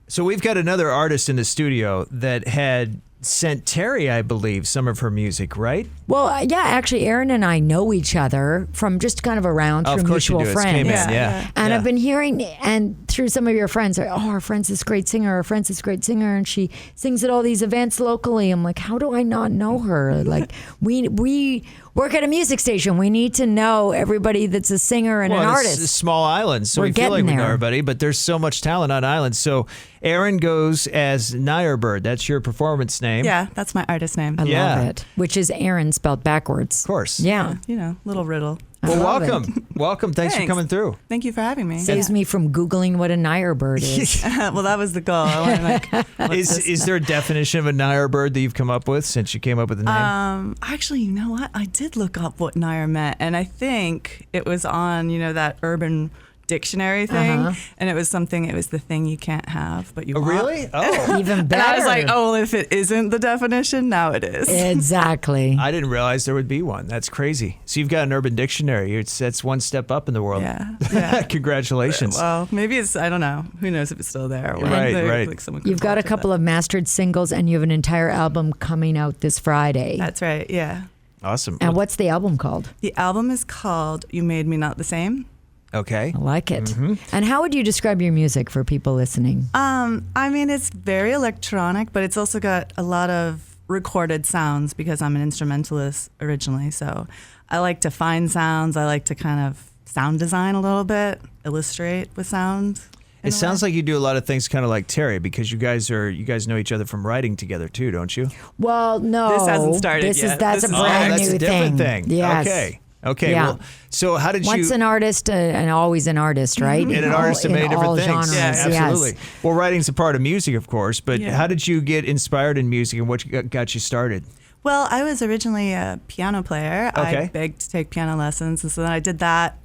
So we've got another artist in the studio that had sent Teri, I believe, some of her music, right? Well, yeah, actually, Aaron and I know each other from just kind of around through Of course you mutual do. It's friends. Cayman, yeah. And Yeah. I've been hearing, and through some of your friends, our friend's this great singer, our friend's this great singer, and she sings at all these events locally. I'm like, how do I not know her? Like, we work at a music station. We need to know everybody that's a singer and an artist. It's a small island, so We're we feel like getting we know there. everybody, but there's so much talent on islands. So Aaron goes as Nire Bird. That's your performance name. Yeah, that's my artist name. I Yeah. love it. Which is Aaron spelled backwards. Of course. Yeah. You know, little riddle. Well, love welcome. Welcome. Thanks for Thanks. coming through. Thank you for having me. Saves me from Googling what a Nire bird is. Well, that was the goal. I wanted, like, what's this? Is there a definition of a Nire bird that you've come up with since you came up with the name? Actually, you know what? I did look up what Nire meant, and I think it was on, that Urban Dictionary thing, and it was the thing you can't have, but you want. Really? Oh. Even better. And I was like, oh, well, if it isn't the definition, now it is. Exactly. I didn't realize there would be one. That's crazy. So you've got an Urban Dictionary. That's one step up in the world. Yeah. Congratulations. Well, maybe I don't know. Who knows if it's still there. Right. Like someone could You've got a alter couple that. of mastered singles, and you have an entire album coming out this Friday. That's right, yeah. Awesome. And what's the album called? The album is called You Made Me Not the Same. Okay. I like it. And how would you describe your music for people listening? I mean, it's very electronic, but it's also got a lot of recorded sounds because I'm an instrumentalist originally. So I like to find sounds. I like to kind of sound design a little bit, illustrate with sound. It sounds like you do a lot of things kind of like Teri, because you guys know each other from writing together too, don't you? Well, no. This hasn't started That's yet. a This is- brand that's new a different thing. Yes. Okay. Yeah. Well, so how did Once you? an artist and always an artist, right? And an all- artist of many in different all things. genres, Yeah, yes. absolutely. Well, writing's a part of music, of course, but Yeah. how did you get inspired in music, and what got you started? Well, I was originally a piano player. Okay. I begged to take piano lessons, and so then I did that.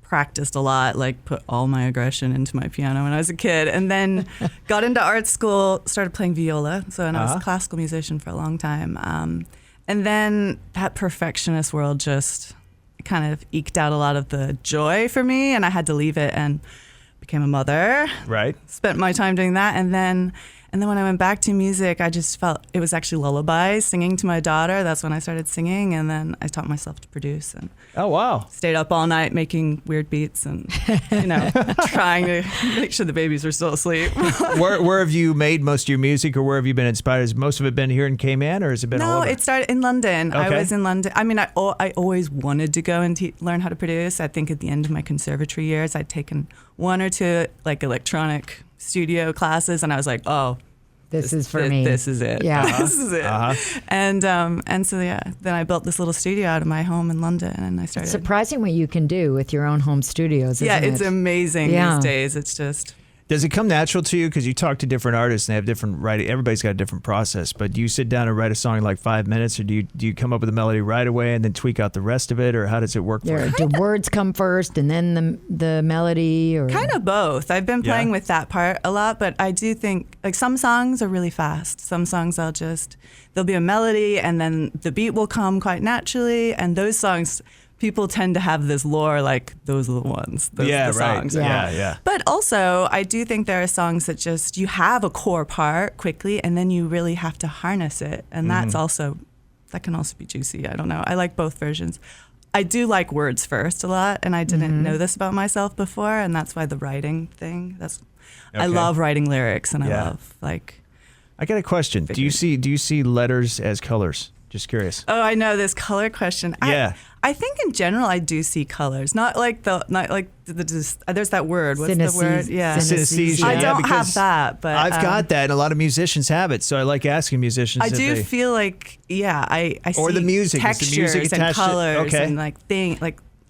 Practiced a lot, like put all my aggression into my piano when I was a kid, and then got into art school, started playing viola. So and I was a classical musician for a long time. And then that perfectionist world just kind of eked out a lot of the joy for me, and I had to leave it and became a mother. Right. Spent my time doing that, and then when I went back to music, I just felt it was actually lullabies, singing to my daughter. That's when I started singing, and then I taught myself to produce and Oh, wow. stayed up all night making weird beats and trying to make sure the babies were still asleep. Where have you made most of your music, or where have you been inspired? Has most of it been here in Cayman, or has it been all No, over? it started in London. I Okay. was in London. I mean, I always wanted to go and learn how to produce. I think at the end of my conservatory years, I'd taken one or two like electronic studio classes, and I was like, oh, This is for me. This is it. Yeah. This is it. And so then I built this little studio out of my home in London, and I started. Surprising what you can do with your own home studios, isn't Yeah, it's it? amazing Yeah. these days. It's just. Does it come natural to you? Because you talk to different artists and they have different writing. Everybody's got a different process. But do you sit down and write a song in like 5 minutes, or do you come up with a melody right away and then tweak out the rest of it, or how does it work for you? Do words come first and then the melody? Or Kind of both. I've been playing with that part a lot, but I do think like some songs are really fast. Some songs there'll be a melody and then the beat will come quite naturally. And those songs, people tend to have this lore like those are the ones. Those Yeah, are the right. songs. Yeah. But also, I do think there are songs that just you have a core part quickly and then you really have to harness it. And that can also be juicy. I don't know. I like both versions. I do like words first a lot, and I didn't know this about myself before, and that's why the writing thing. I love writing lyrics, and I love I got a question. Do you see letters as colors? Just curious. Oh, I know this color question. Yeah. I think in general I do see colors. Not like the there's that word. What's the word? Yeah. Synesthesia. I don't because have that, but I've got that, and a lot of musicians have it. So I like asking musicians. I if do they, feel like I see Or the music. Is the textures music and attached to- colors okay.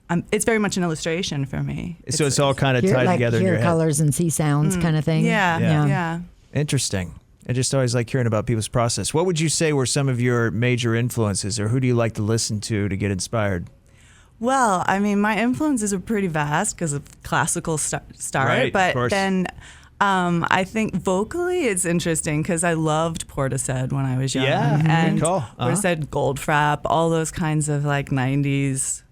and it's very much an illustration for me. So it's all kind of hear, tied like, together in hear your head. colors and see sounds kind of thing. Yeah. Interesting. I just always like hearing about people's process. What would you say were some of your major influences, or who do you like to listen to get inspired? Well, I mean, my influences are pretty vast because of classical start, Right, of but course. then I think vocally it's interesting because I loved Portishead when I was young. Yeah, good and call. Portishead, Goldfrapp, all those kinds of like 90s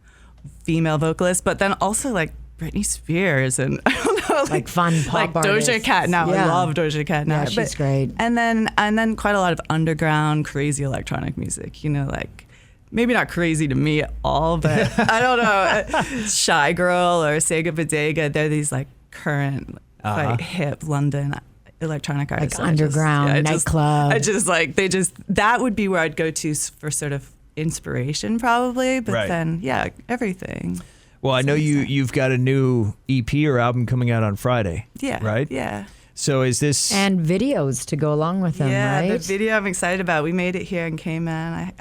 female vocalists, but then also like Britney Spears and I don't know, Like fun pop like artists. Doja Cat now. Yeah. I love Doja Cat now. Yeah, she's great. And then quite a lot of underground, crazy electronic music. You know, like maybe not crazy to me at all, but I don't know. Shy Girl or Sega Bodega. They're these like current, quite hip London electronic artists. Like underground nightclub. I just like that would be where I'd go to for sort of inspiration probably. But then everything. Well, I know you've got a new EP or album coming out on Friday. Yeah. Right? Yeah. So is this... And videos to go along with them, right? Yeah, the video I'm excited about. We made it here in Cayman.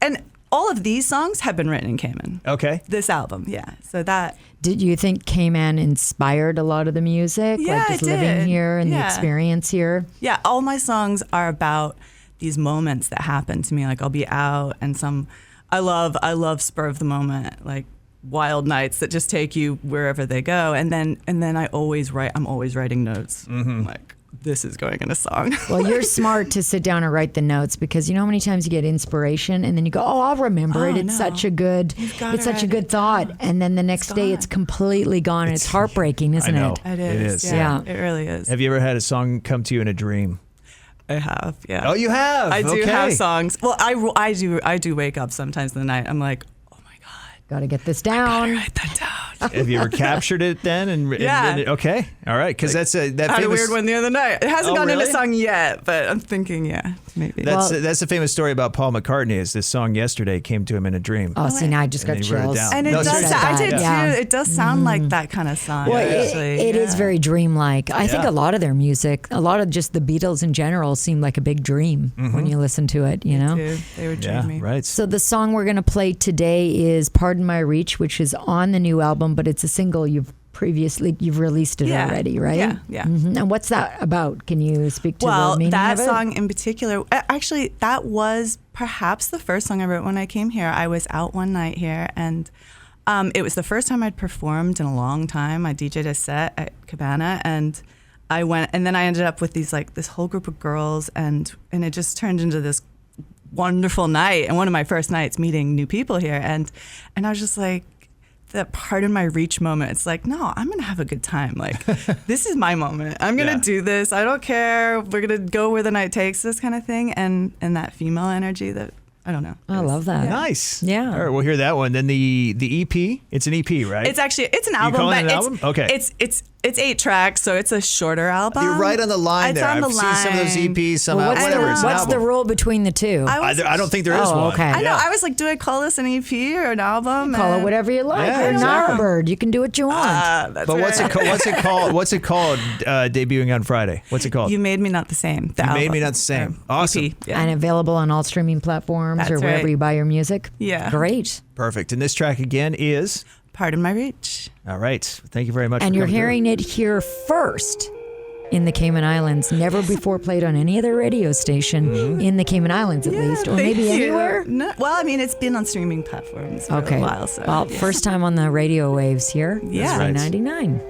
And all of these songs have been written in Cayman. Okay. This album, yeah. So that... Did you think Cayman inspired a lot of the music? Yeah, like just it living did. here and the Yeah. experience here? Yeah, all my songs are about these moments that happen to me. Like I'll be out and I love spur of the moment, like wild nights that just take you wherever they go. And then I'm always writing notes. Like this is going in a song. Well, you're smart to sit down and write the notes because you know how many times you get inspiration and then you go, oh, I'll remember it. It's such a good thought. And then the next day it's completely gone. And it's heartbreaking, isn't I know. it? It is. Yeah. It really is. Have you ever had a song come to you in a dream? I have, yeah. Oh, you have? I do Okay. have songs. Well, I do wake up sometimes in the night. I'm like, oh my God. Got to get this I down. write that down. Have you ever captured it then? Yeah. Okay. All right. Because that's that I had a famous... weird one the other night. It hasn't Oh, gone really? into song yet, but I'm thinking, maybe. That's the famous story about Paul McCartney. Is this song "Yesterday" came to him in a dream? Oh, see, now I just got And he wrote it chills. down. And it No, does. seriously. I did Yeah. too. It does sound like that kind of song. Well, actually. it is very dreamlike. I think Yeah. a lot of their music, a lot of just the Beatles in general, seem like a big dream when you listen to it. You know. Too. They were Yeah. dreamy. Right. So the song we're going to play today is "Pardon My Reach," which is on the new album, but it's a single you've released it Yeah. already, right? Yeah. Mhm. And what's that about? Can you speak to the Well, meaning that of it? song in particular, actually, that was perhaps the first song I wrote when I came here. I was out one night here, and it was the first time I'd performed in a long time. I DJ'd a set at Cabana, and I went, and then I ended up with this whole group of girls, and it just turned into this wonderful night, and one of my first nights meeting new people here, and I was just like, that Pardon My Reach moment. It's like, no, I'm gonna have a good time. Like, this is my moment. I'm gonna do this. I don't care. We're gonna go where the night takes us, kind of thing. And that female energy that I don't know. I love that. Nice. Yeah. All right, we'll hear that one. Then the EP. It's an EP, right? It's an album. calling it but an album? Okay. It's 8 tracks, so it's a shorter album. You're right on the line It's there. on I've the seen some of those line. EPs, some Well, whatever. It's an what's the album. rule between the two? I don't think there is Oh, one. okay. I know. Yeah. I was like, do I call this an EP or an album? Call it And- whatever you like. Yeah, You're exactly. an Nire bird. You can do what you want. That's But what's right. it called? What's it called? What's it called? Debuting on Friday. What's it called? You Made Me Not the Same. The You Made album. Me Not the Same. Or Awesome. EP, yeah. And available on all streaming platforms or That's wherever right. you buy your music. Yeah. Great. Perfect. And this track again is. Pardon My Reach. All right. Thank you very much. And for you're coming through. hearing it here first in the Cayman Islands. Never before played on any other radio station in the Cayman Islands, at least, or maybe Thank you. anywhere. No, well, I mean, it's been on streaming platforms for Okay. a while. So, well, yeah. first time on the radio waves here. Yeah. That's right. 99.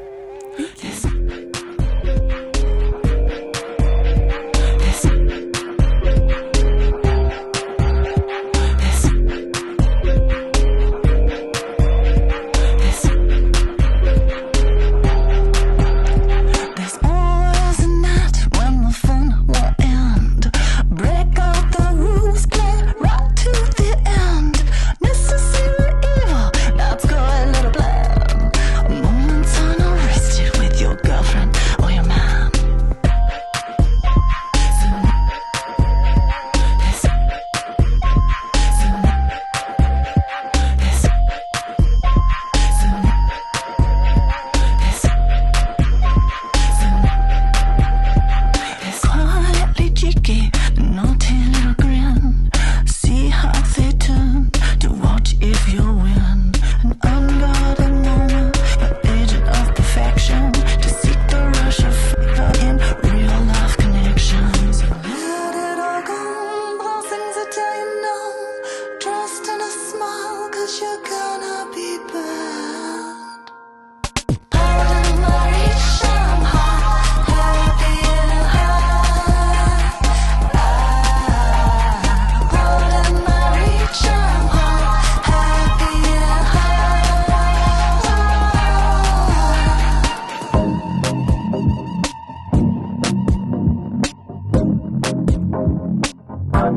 There's always a night when the fun will end. Break out the rules, play right to the end. Necessary evil, that's good little plan. Moments unarrested with your gun.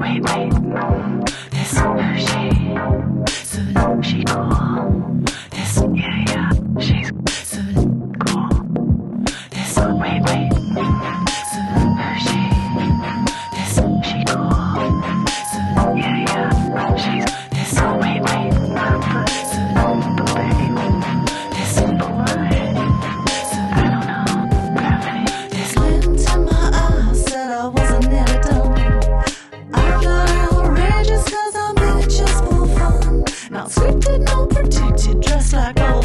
wait, this who she cool. This, yeah, she's so cool. This, wait, so who she cool. So, yeah, she's this, wait, so this boy. So, I don't know, gravity. This glint in my eyes said I wasn't nearly done. I got outrageous 'cause I made it just for fun. Not scripted, no protected, dressed like all